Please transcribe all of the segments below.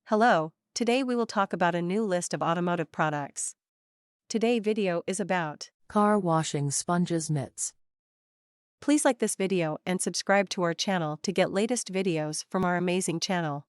Hello, today we will talk about a new list of automotive products. Today's video is about car washing sponges mitts. Please like this video and subscribe to our channel to get latest videos from our amazing channel.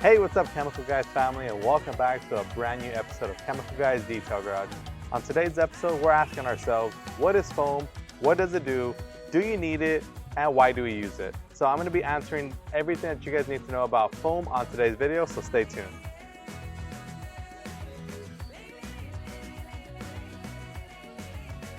Hey, what's up Chemical Guys family, and welcome back to a brand new episode of Chemical Guys Detail Garage. On today's episode, we're asking ourselves, what is foam, what does it do you need it, and why do we use it? So I'm going to be answering everything that you guys need to know about foam on today's video, so stay tuned.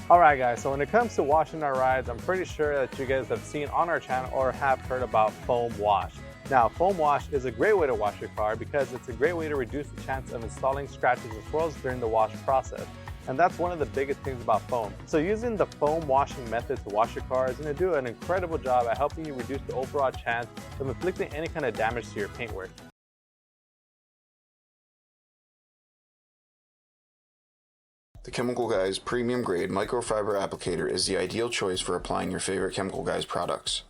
Alright guys, so when it comes to washing our rides, I'm pretty sure that you guys have seen on our channel or have heard about foam wash. Now, foam wash is a great way to wash your car because it's a great way to reduce the chance of installing scratches and swirls during the wash process. And that's one of the biggest things about foam. So using the foam washing method to wash your car is going to do an incredible job at helping you reduce the overall chance of inflicting any kind of damage to your paintwork. The Chemical Guys Premium Grade Microfiber Applicator is the ideal choice for applying your favorite Chemical Guys products.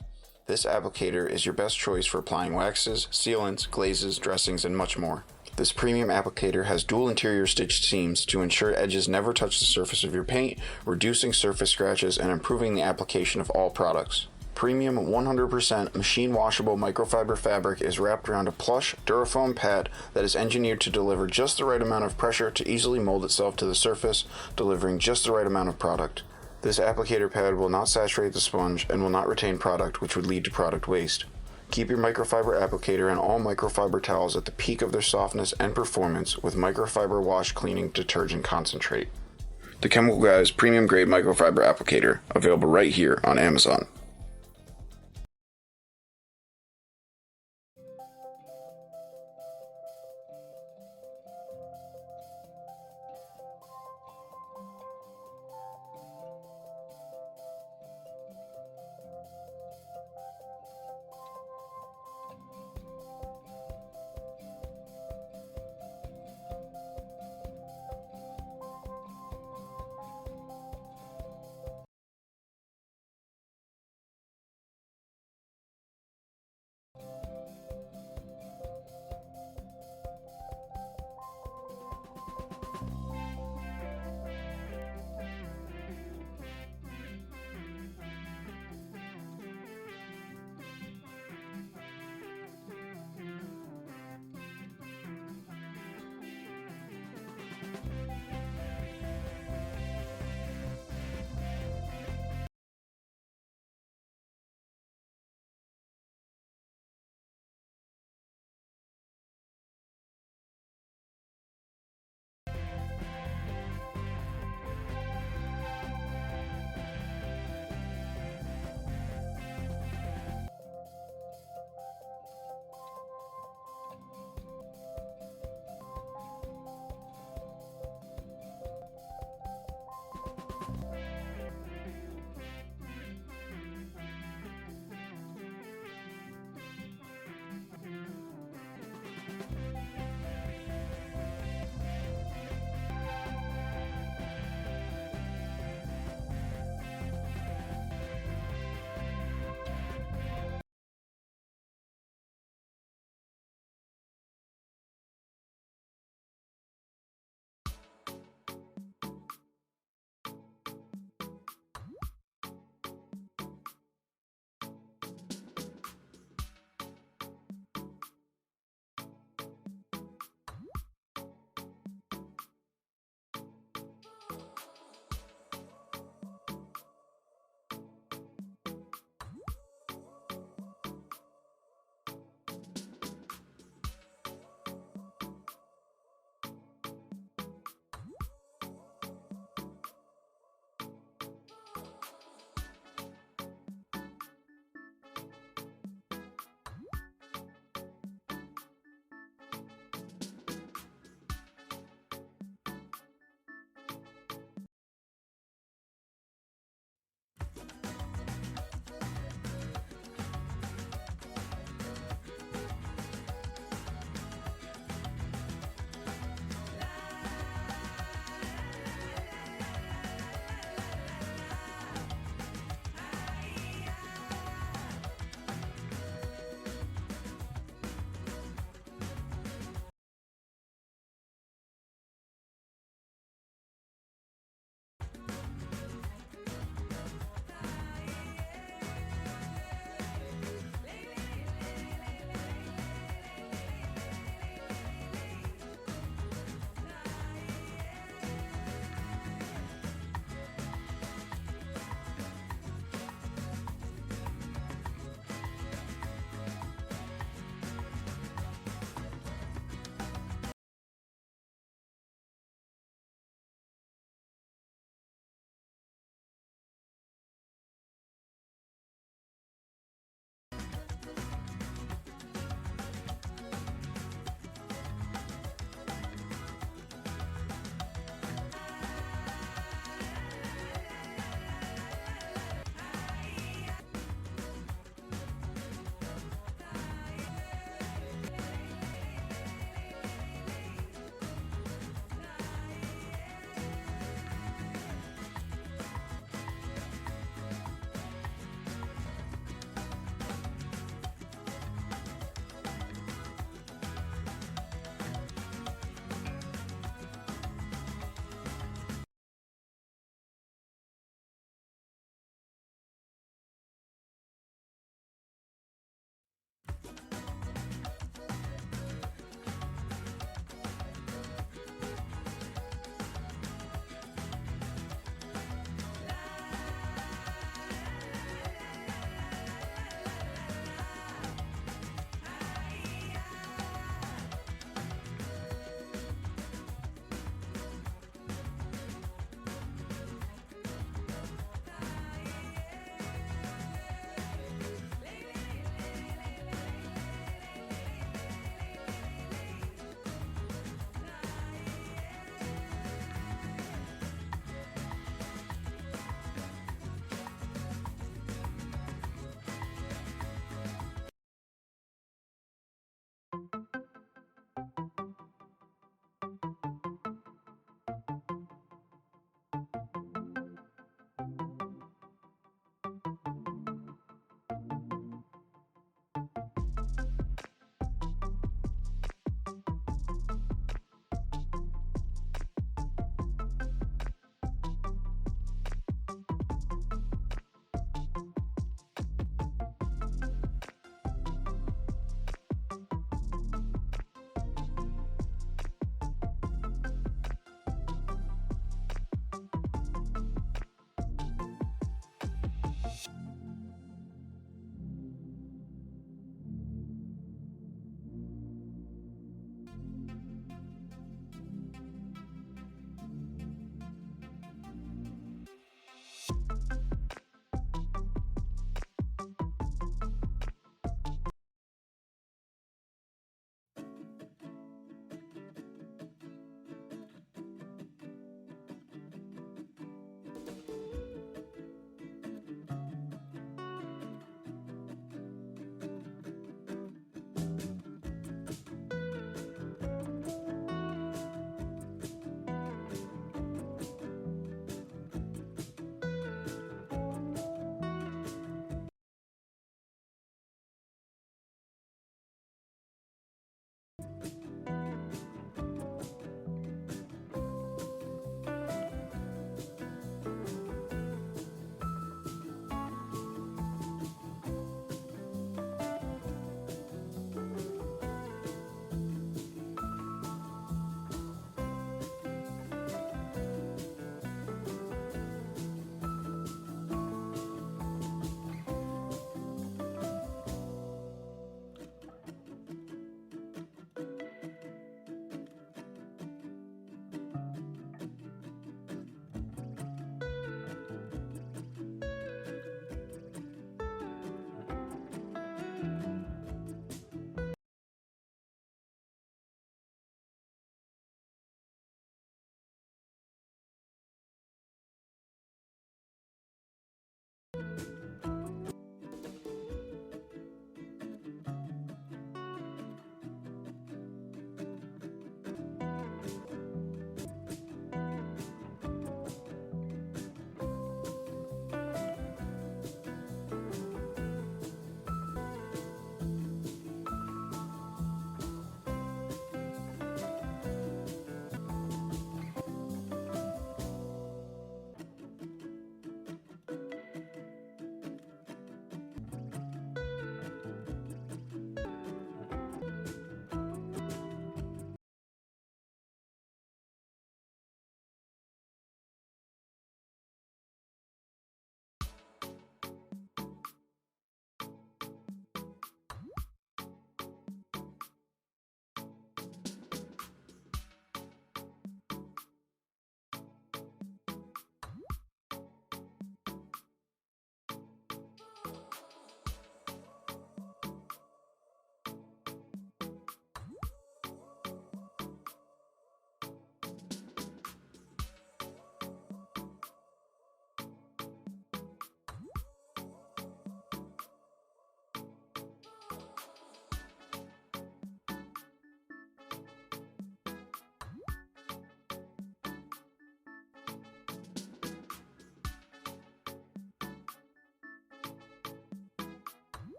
This applicator is your best choice for applying waxes, sealants, glazes, dressings, and much more. This premium applicator has dual interior stitched seams to ensure edges never touch the surface of your paint, reducing surface scratches and improving the application of all products. Premium 100% machine washable microfiber fabric is wrapped around a plush Durafoam pad that is engineered to deliver just the right amount of pressure to easily mold itself to the surface, delivering just the right amount of product. This applicator pad will not saturate the sponge and will not retain product, which would lead to product waste. Keep your microfiber applicator and all microfiber towels at the peak of their softness and performance with Microfiber Wash Cleaning Detergent Concentrate. The Chemical Guys Premium Grade Microfiber Applicator, available right here on Amazon.